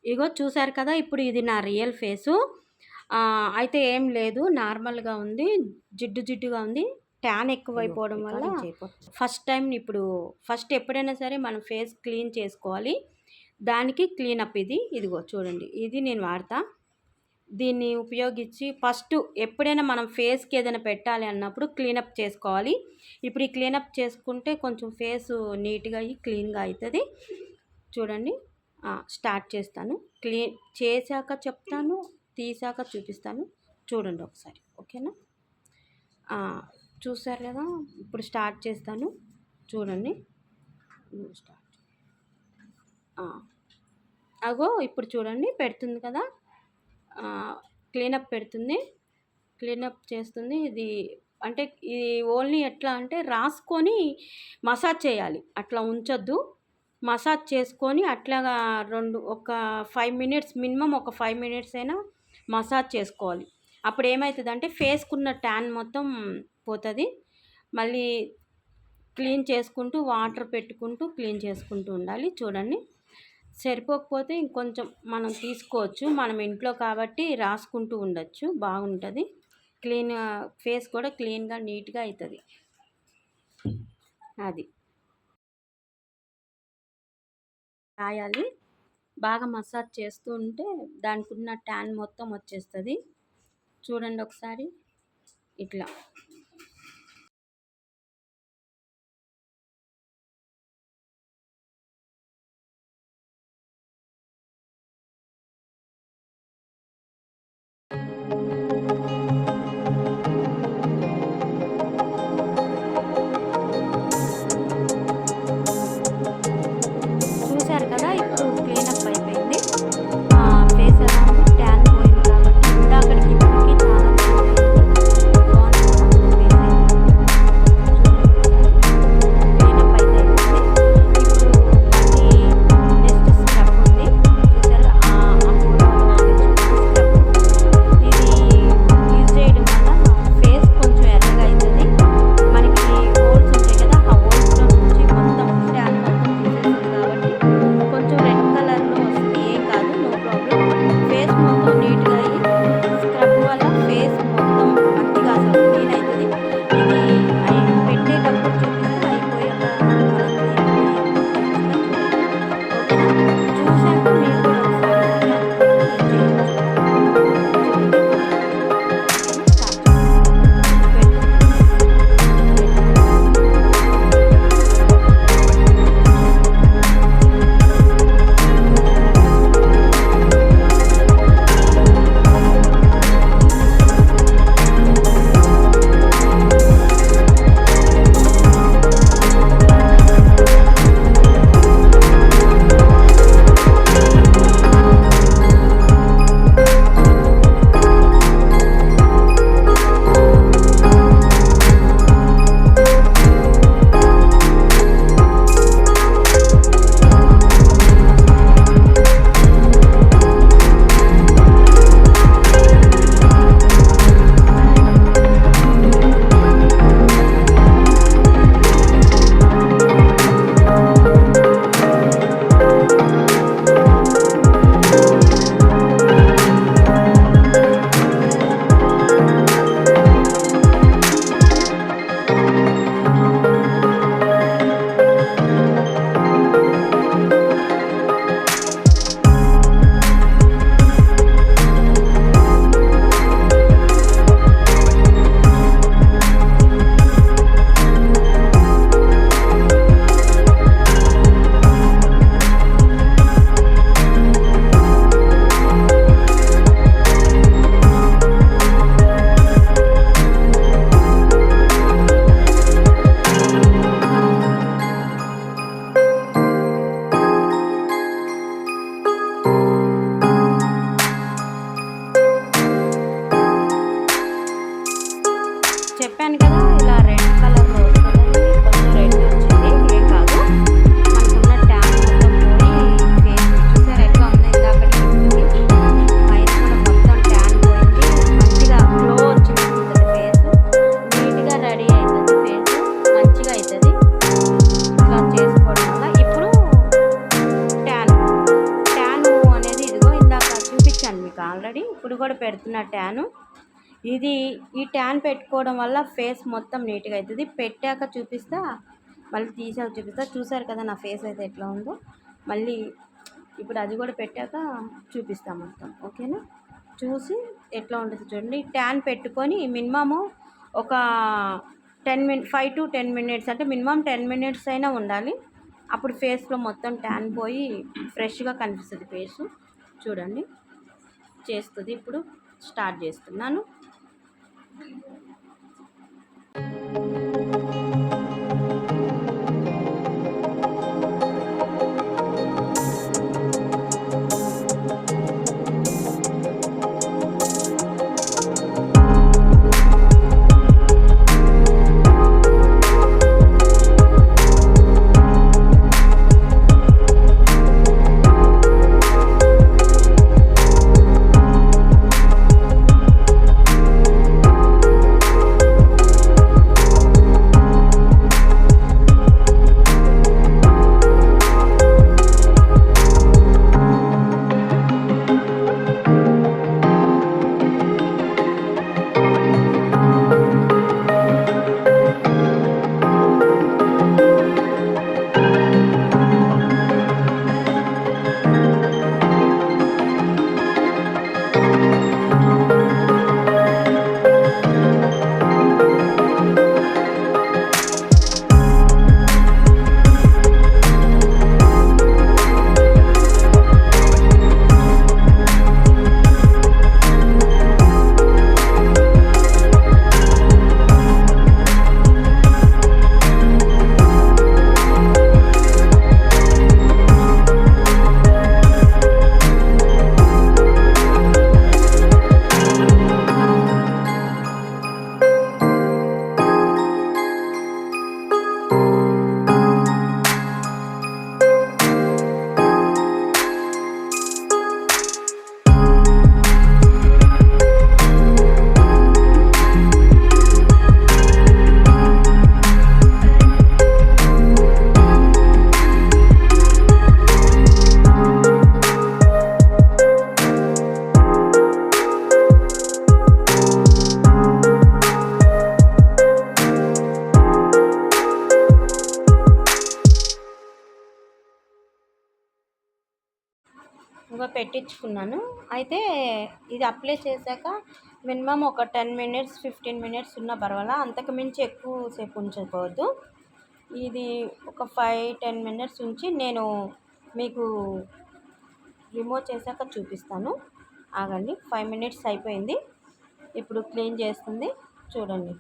ఇగో చూసారు కదా! ఇప్పుడు ఇది నా రియల్ ఫేసు. అయితే ఏం లేదు. నార్మల్‌గా ఉంది. జిడ్డు జిడ్డుగా ఉంది. ట్యాన్ ఎక్కువైపోవడం వల్ల ఫస్ట్ ఎప్పుడైనా సరే మనం ఫేస్ క్లీన్ చేసుకోవాలి. దానికి క్లీనప్ ఇది. ఇదిగో చూడండి. ఇది నేను వాడతా. దీన్ని ఉపయోగించి ఫస్ట్ ఎప్పుడైనా మనం ఫేస్‌కి ఏదైనా పెట్టాలి అన్నప్పుడు క్లీనప్ చేసుకోవాలి. ఇప్పుడు ఈ క్లీనప్ చేసుకుంటే కొంచెం ఫేసు నీట్‌గా అయ్యి క్లీన్‌గా అయితది. చూడండి. స్టార్ట్ చేస్తాను. చేశాక చెప్తాను. తీసాక చూపిస్తాను. చూడండి ఒకసారి. ఓకేనా? చూసారు కదా! ఇప్పుడు స్టార్ట్ చేస్తాను. చూడండి. స్టార్ట్. అగో ఇప్పుడు చూడండి పెడుతుంది కదా! క్లీనప్ పెడుతుంది. క్లీనప్ చేస్తుంది. ఇది అంటే ఇది ఓన్లీ ఎట్లా అంటే రాసుకొని మసాజ్ చేయాలి. అట్లా ఉంచొద్దు. మసాజ్ చేసుకొని అట్లాగా ఒక 5 మినిట్స్ మినిమమ్ ఒక 5 మినిట్స్ అయినా మసాజ్ చేసుకోవాలి. అప్పుడు ఏమవుతుందంటే ఫేస్‌కున్న ట్యాన్ మొత్తం పోతుంది. మళ్ళీ క్లీన్ చేసుకుంటూ వాటర్ పెట్టుకుంటూ క్లీన్ చేసుకుంటూ ఉండాలి. చూడండి. సరిపోకపోతే ఇంకొంచెం మనం తీసుకోవచ్చు. మనం ఇంట్లో కాబట్టి రాసుకుంటూ ఉండొచ్చు. బాగుంటుంది. ఫేస్ కూడా క్లీన్‌గా నీట్‌గా అవుతుంది. అది. రాయాలి. బాగా మసాజ్ చేస్తూ ఉంటే దానికున్న ట్యాన్ మొత్తం వచ్చేస్తుంది. చూడండి ఒకసారి. ఇట్లా. చూసారు కదా! ఇప్పుడు క్లీనప్ అయిపోయింది. ఫేస్ ఎలా ఉంది? ట్యాన్ పోయింది కాబట్టి ఇందాకటికి ఇప్పటికి చాలా బాగుంది కదా! క్లీనప్ అయితే అయిపోయింది. ఇప్పుడు మళ్ళీ నెక్స్ట్ స్క్రబ్ ఉంది. చూసారా? స్క్రబ్. ఇది యూజ్ చేయడం వల్ల ఫేస్ కొంచెం ఎర్రగా అవుతుంది. మనకి హోల్స్ ఉంటాయి కదా! ఆ హోల్స్‌లో నుంచి మొత్తం ట్యాన్ మొత్తం తీసేస్తుంది కాబట్టి కొంచెం రెడ్ కలర్‌లో వస్తుంది. ఏం కాదు. No problem. ఫేస్ మొత్తం నీట్‌గా అయ్యి స్క్రబ్ వల్ల ఫేస్ మొత్తం మంచిగా అసలు క్లీన్ అవుతుంది. ఇది పెట్టేటప్పుడు చూపిస్తే అయిపోయాక కలర్ చూసాక మీరు కూడా ఒకసారి ఆల్రెడీ, ఇప్పుడు కూడా పెడుతున్నా ట్యాను. ఈ ట్యాన్ పెట్టుకోవడం వల్ల ఫేస్ మొత్తం నీట్గా అవుతుంది. పెట్టాక చూపిస్తా, మళ్ళీ తీసాక చూపిస్తా. చూసారు కదా నా ఫేస్ అయితే ఎట్లా ఉందో. మళ్ళీ ఇప్పుడు అది కూడా పెట్టాక చూపిస్తా మొత్తం, ఓకేనా? చూసి ఎట్లా ఉంటుంది చూడండి. ట్యాన్ పెట్టుకొని మినిమము ఒక 5 to 10 మినిట్స్, అంటే మినిమం 10 మినిట్స్ అయినా ఉండాలి. అప్పుడు ఫేస్లో మొత్తం ట్యాన్ పోయి ఫ్రెష్గా కనిపిస్తుంది ఫేసు. చూడండి చేస్తుంది. ఇప్పుడు స్టార్ట్ చేస్తున్నాను. ఇంకా పెట్టించుకున్నాను. అయితే ఇది అప్లై చేశాక మినిమం ఒక 10 మినిట్స్ 15 మినిట్స్ ఉన్నా పర్వాలా, అంతకు మించి ఎక్కువసేపు ఉంచకపోవద్దు. ఇది ఒక 5-10 మినిట్స్ ఉంచి నేను మీకు రిమూవ్ చేశాక చూపిస్తాను. ఆగండి. 5 మినిట్స్ అయిపోయింది. ఇప్పుడు క్లీన్ చేస్తుంది చూడండి.